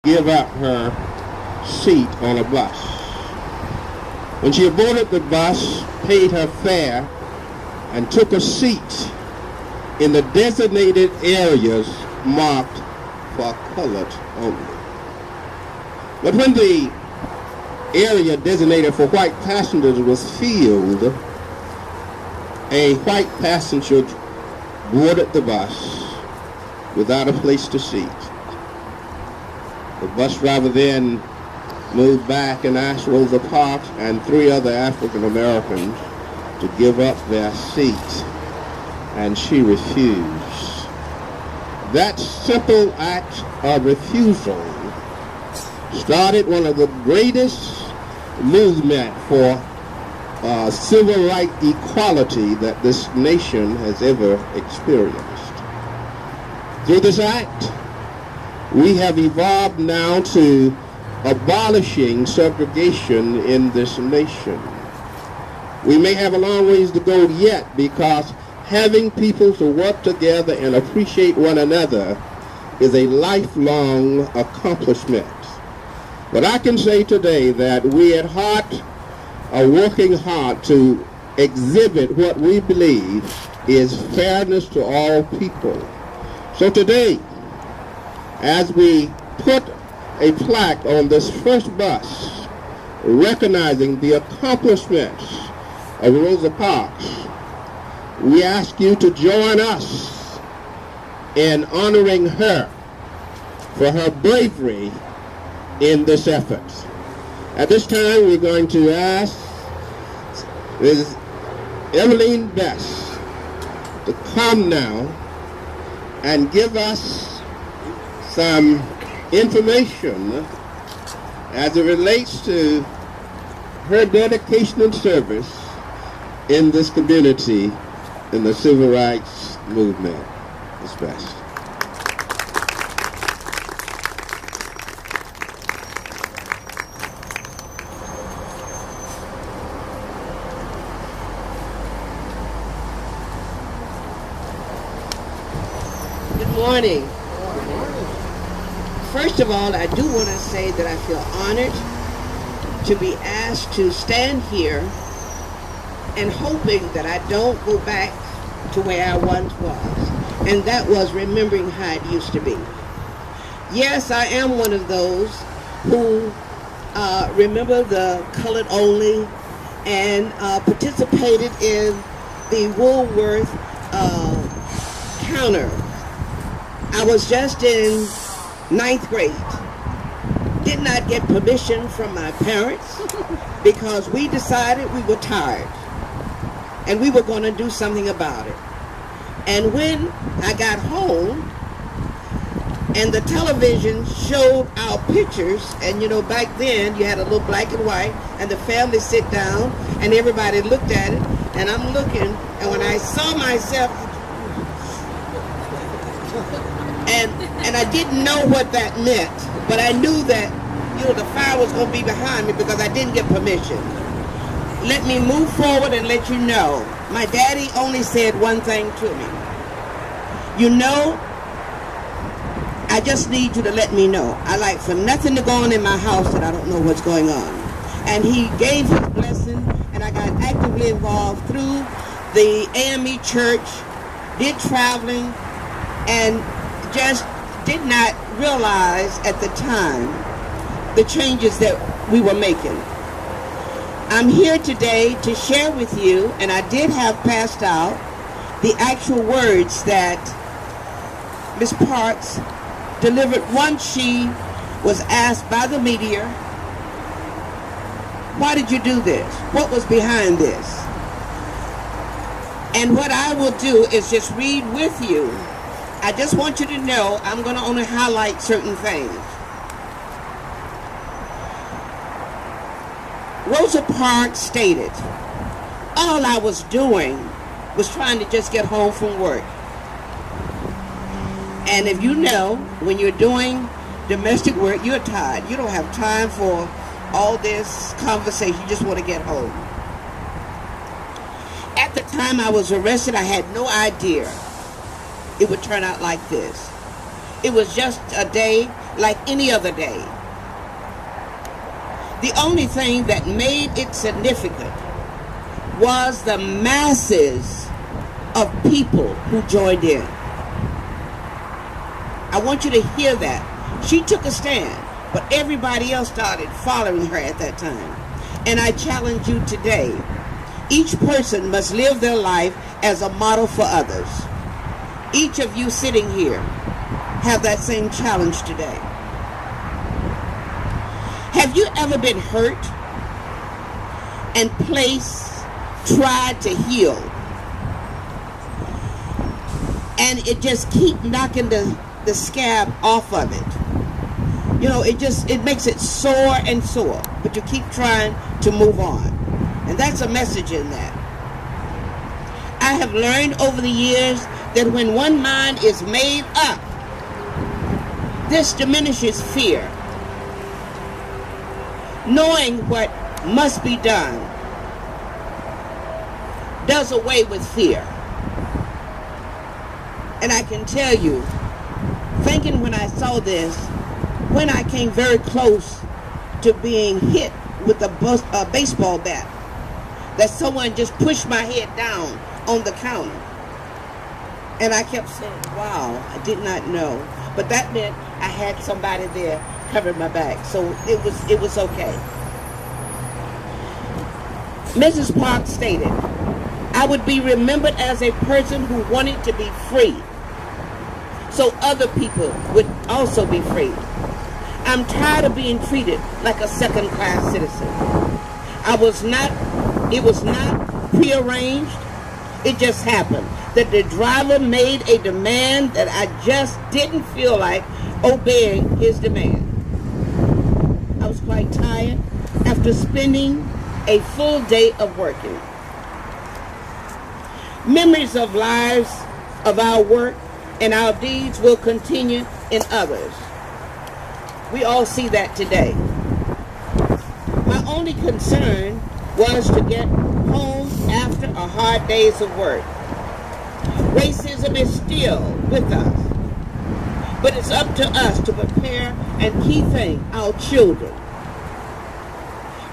give up her seat on a bus. When she boarded the bus, paid her fare, and took a seat in the designated areas marked for colored only. But when the area designated for white passengers was filled, a white passenger boarded the bus without a place to sit. The bus driver then moved back and asked Rosa Parks and 3 other African Americans to give up their seats, and she refused. That simple act of refusal started one of the greatest movements for civil rights equality that this nation has ever experienced. Through this act, we have evolved now to abolishing segregation in this nation. We may have a long ways to go yet, because having people to work together and appreciate one another is a lifelong accomplishment. But I can say today that we at heart are working hard to exhibit what we believe is fairness to all people. So today, as we put a plaque on this first bus recognizing the accomplishments of Rosa Parks, we ask you to join us in honoring her for her bravery in this effort. At this time, we're going to ask Ms. Evelyn Best to come now and give us some information as it relates to her dedication and service in this community in the civil rights movement. Ms. Best. Good morning. First of all, I do want to say that I feel honored to be asked to stand here and hoping that I don't go back to where I once was, and that was remembering how it used to be. Yes, I am one of those who remember the colored only and participated in the Woolworth counter. I was just in 9th grade. Did not get permission from my parents because we decided we were tired and we were going to do something about it. And when I got home and the television showed our pictures, and you know, back then you had a little black and white, and the family sit down and everybody looked at it, and I'm looking, and when I saw myself, and I didn't know what that meant, but I knew that, you know, the fire was going to be behind me because I didn't get permission. Let me move forward and let you know, my daddy only said one thing to me. You know, I just need you to let me know. I like for nothing to go on in my house that I don't know what's going on. And he gave his blessing, and I got actively involved through the AME church, did traveling, and just did not realize at the time the changes that we were making. I'm here today to share with you, and I did have passed out the actual words that Ms. Parks delivered once she was asked by the media, why did you do this? What was behind this? And what I will do is just read with you. I just want you to know I'm going to only highlight certain things. Rosa Parks stated, all I was doing was trying to just get home from work. And if you know, when you're doing domestic work, you're tired. You don't have time for all this conversation. You just want to get home. At the time I was arrested, I had no idea it would turn out like this. It was just a day like any other day. The only thing that made it significant was the masses of people who joined in. I want you to hear that. She took a stand, but everybody else started following her at that time. And I challenge you today, each person must live their life as a model for others. Each of you sitting here have that same challenge today. Have you ever been hurt and tried to heal, and it just keep knocking the scab off of it? You know, it makes it sore and sore, but you keep trying to move on. And that's a message in that. I have learned over the years that when one mind is made up, this diminishes fear. Knowing what must be done does away with fear. And I can tell you, thinking when I saw this, when I came very close to being hit with a baseball bat, that someone just pushed my head down on the counter. And I kept saying, wow, I did not know. But that meant I had somebody there covering my back. So it was okay. Mrs. Parks stated, I would be remembered as a person who wanted to be free, so other people would also be free. I'm tired of being treated like a second-class citizen. It was not prearranged. It just happened that the driver made a demand that I just didn't feel like obeying his demand. I was quite tired after spending a full day of working. Memories of lives of our work and our deeds will continue in others. We all see that today. My only concern was to get home after a hard days of work. Racism is still with us, but it's up to us to prepare and keep our children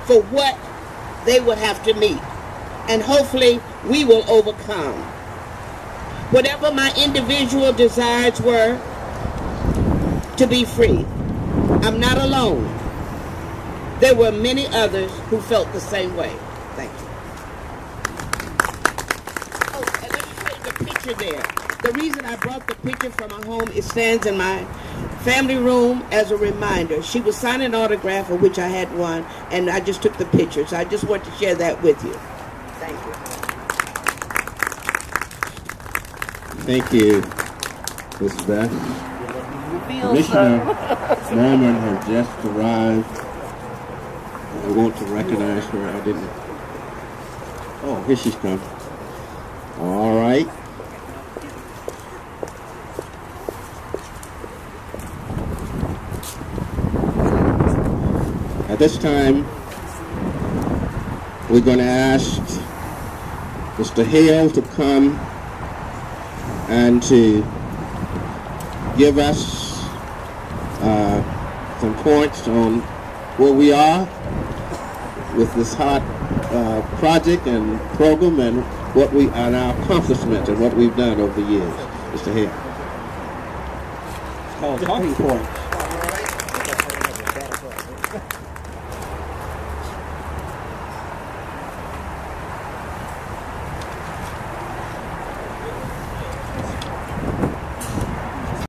for what they will have to meet, and hopefully we will overcome. Whatever my individual desires were to be free, I'm not alone. There were many others who felt the same way. Thank you. Oh, and let me show you the picture there. The reason I brought the picture from my home, it stands in my family room as a reminder. She was signing an autograph, of which I had one, and I just took the picture. So I just want to share that with you. Thank you. Thank you, Ms. Beth. Commissioner Norman has just arrived. I want to recognize her. I didn't. Oh, here she's come. All right. At this time, we're going to ask Mr. Hale to come and to give us some points on where we are with this hot project and program, and what and our accomplishments and what we've done over the years. Mr. Hale. It's called talking points.